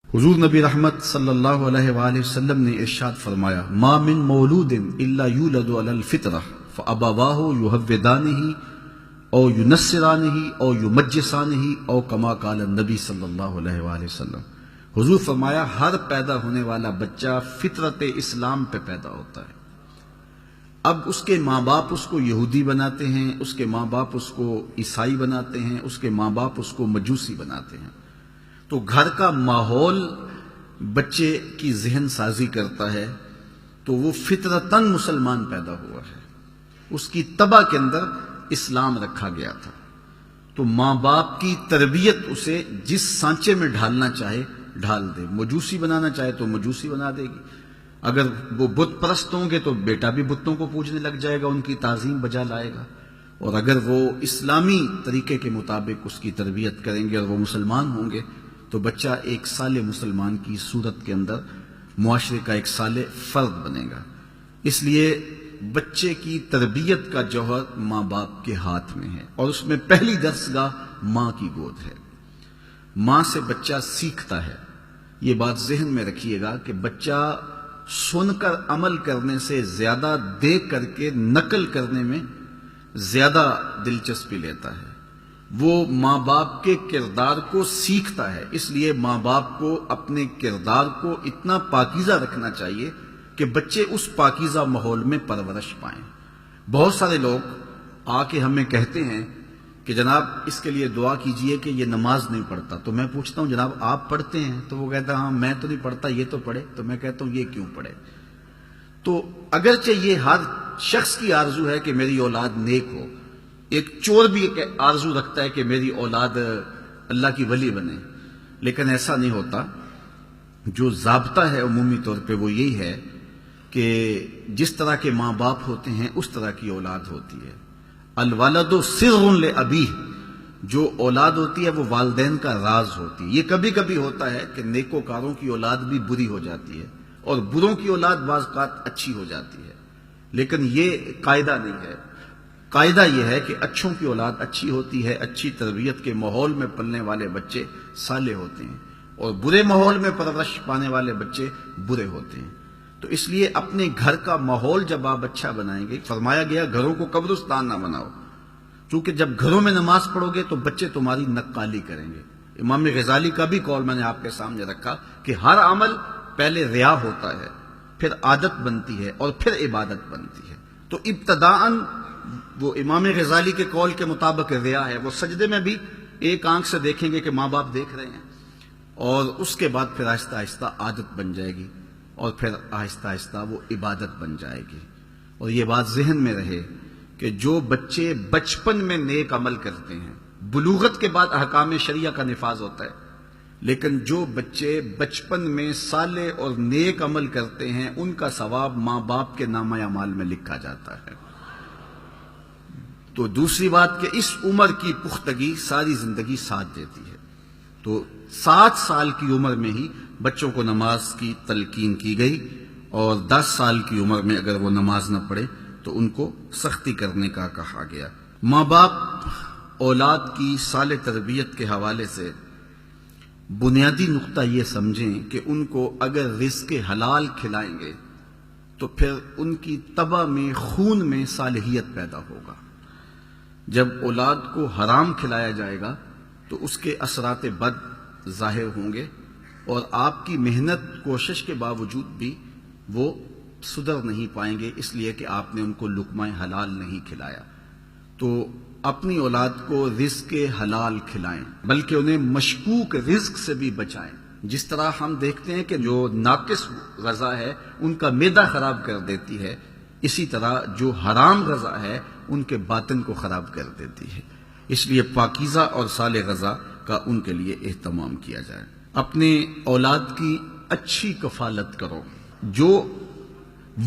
حضور نبی رحمت صلی اللہ علیہ وآلہ وسلم نے ارشاد فرمایا، ما من مولود الا یولد علی الفطرہ فابواہ یہودانہ او ینصرانہ او یمجسانہ او کما قال النبی صلی اللہ علیہ وآلہ وسلم۔ حضور فرمایا ہر پیدا ہونے والا بچہ فطرت اسلام پہ پیدا ہوتا ہے۔ اب اس کے ماں باپ اس کو یہودی بناتے ہیں، اس کے ماں باپ اس کو عیسائی بناتے ہیں، اس کے ماں باپ اس کو مجوسی بناتے ہیں۔ تو گھر کا ماحول بچے کی ذہن سازی کرتا ہے، تو وہ فطرتاً مسلمان پیدا ہوا ہے، اس کی طبع کے اندر اسلام رکھا گیا تھا۔ تو ماں باپ کی تربیت اسے جس سانچے میں ڈھالنا چاہے ڈھال دے، مجوسی بنانا چاہے تو مجوسی بنا دے گی، اگر وہ بت پرست ہوں گے تو بیٹا بھی بتوں کو پوجنے لگ جائے گا، ان کی تعظیم بجا لائے گا، اور اگر وہ اسلامی طریقے کے مطابق اس کی تربیت کریں گے اور وہ مسلمان ہوں گے تو بچہ ایک صالح مسلمان کی صورت کے اندر معاشرے کا ایک صالح فرد بنے گا۔ اس لیے بچے کی تربیت کا جوہر ماں باپ کے ہاتھ میں ہے، اور اس میں پہلی درسگاہ ماں کی گود ہے۔ ماں سے بچہ سیکھتا ہے، یہ بات ذہن میں رکھیے گا کہ بچہ سن کر عمل کرنے سے زیادہ دیکھ کر کے نقل کرنے میں زیادہ دلچسپی لیتا ہے۔ وہ ماں باپ کے کردار کو سیکھتا ہے، اس لیے ماں باپ کو اپنے کردار کو اتنا پاکیزہ رکھنا چاہیے کہ بچے اس پاکیزہ ماحول میں پرورش پائیں۔ بہت سارے لوگ آ کے ہمیں کہتے ہیں کہ جناب اس کے لیے دعا کیجئے کہ یہ نماز نہیں پڑھتا، تو میں پوچھتا ہوں جناب آپ پڑھتے ہیں؟ تو وہ کہتا ہے ہاں میں تو نہیں پڑھتا، یہ تو پڑھے۔ تو میں کہتا ہوں یہ کیوں پڑھے؟ تو اگرچہ یہ ہر شخص کی آرزو ہے کہ میری اولاد نیک ہو، ایک چور بھی ایک آرزو رکھتا ہے کہ میری اولاد اللہ کی ولی بنے، لیکن ایسا نہیں ہوتا۔ جو ضابطہ ہے عمومی طور پہ وہ یہی ہے کہ جس طرح کے ماں باپ ہوتے ہیں اس طرح کی اولاد ہوتی ہے۔ الولد سر لابیہ، جو اولاد ہوتی ہے وہ والدین کا راز ہوتی ہے۔ یہ کبھی کبھی ہوتا ہے کہ نیکوکاروں کی اولاد بھی بری ہو جاتی ہے اور بروں کی اولاد بعض اوقات اچھی ہو جاتی ہے، لیکن یہ قاعدہ نہیں ہے۔ قاعدہ یہ ہے کہ اچھوں کی اولاد اچھی ہوتی ہے، اچھی تربیت کے ماحول میں پلنے والے بچے صالح ہوتے ہیں، اور برے ماحول میں پرورش پانے والے بچے برے ہوتے ہیں۔ تو اس لیے اپنے گھر کا ماحول جب آپ اچھا بنائیں گے، فرمایا گیا گھروں کو قبرستان نہ بناؤ، چونکہ جب گھروں میں نماز پڑھو گے تو بچے تمہاری نقالی کریں گے۔ امام غزالی کا بھی قول میں نے آپ کے سامنے رکھا کہ ہر عمل پہلے ریا ہوتا ہے، پھر عادت بنتی ہے اور پھر عبادت بنتی ہے۔ تو ابتداءً وہ امام غزالی کے قول کے مطابق ریا ہے، وہ سجدے میں بھی ایک آنکھ سے دیکھیں گے کہ ماں باپ دیکھ رہے ہیں، اور اس کے بعد پھر آہستہ آہستہ عادت بن جائے گی، اور پھر آہستہ آہستہ وہ عبادت بن جائے گی۔ اور یہ بات ذہن میں رہے کہ جو بچے بچپن میں نیک عمل کرتے ہیں، بلوغت کے بعد احکام شریعہ کا نفاذ ہوتا ہے، لیکن جو بچے بچپن میں صالح اور نیک عمل کرتے ہیں ان کا ثواب ماں باپ کے نامہ اعمال میں لکھا جاتا ہے۔ تو دوسری بات کہ اس عمر کی پختگی ساری زندگی ساتھ دیتی ہے۔ تو 7 سال کی عمر میں ہی بچوں کو نماز کی تلقین کی گئی، اور 10 سال کی عمر میں اگر وہ نماز نہ پڑھے تو ان کو سختی کرنے کا کہا گیا۔ ماں باپ اولاد کی صالح تربیت کے حوالے سے بنیادی نقطہ یہ سمجھیں کہ ان کو اگر رزق حلال کھلائیں گے تو پھر ان کی طبع میں خون میں صالحیت پیدا ہوگا۔ جب اولاد کو حرام کھلایا جائے گا تو اس کے اثرات بد ظاہر ہوں گے، اور آپ کی محنت کوشش کے باوجود بھی وہ سدھر نہیں پائیں گے، اس لیے کہ آپ نے ان کو لقمہ حلال نہیں کھلایا۔ تو اپنی اولاد کو رزق حلال کھلائیں، بلکہ انہیں مشکوک رزق سے بھی بچائیں۔ جس طرح ہم دیکھتے ہیں کہ جو ناقص غذا ہے ان کا معدہ خراب کر دیتی ہے، اسی طرح جو حرام غذا ہے ان کے باطن کو خراب کر دیتی ہے۔ اس لیے پاکیزہ اور صالح غذا کا ان کے لیے اہتمام کیا جائے۔ اپنے اولاد کی اچھی کفالت کرو، جو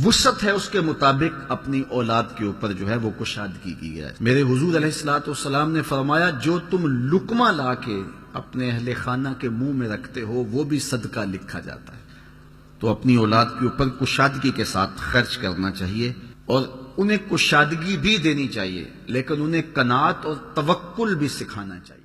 وسعت ہے اس کے مطابق اپنی اولاد کے اوپر جو ہے وہ کشادگی کی جائے۔ میرے حضور علیہ الصلوۃ والسلام نے فرمایا جو تم لقمہ لا کے اپنے اہل خانہ کے منہ میں رکھتے ہو وہ بھی صدقہ لکھا جاتا ہے۔ تو اپنی اولاد کے اوپر کشادگی کے ساتھ خرچ کرنا چاہیے، اور انہیں کشادگی بھی دینی چاہیے، لیکن انہیں قناعت اور توکل بھی سکھانا چاہیے۔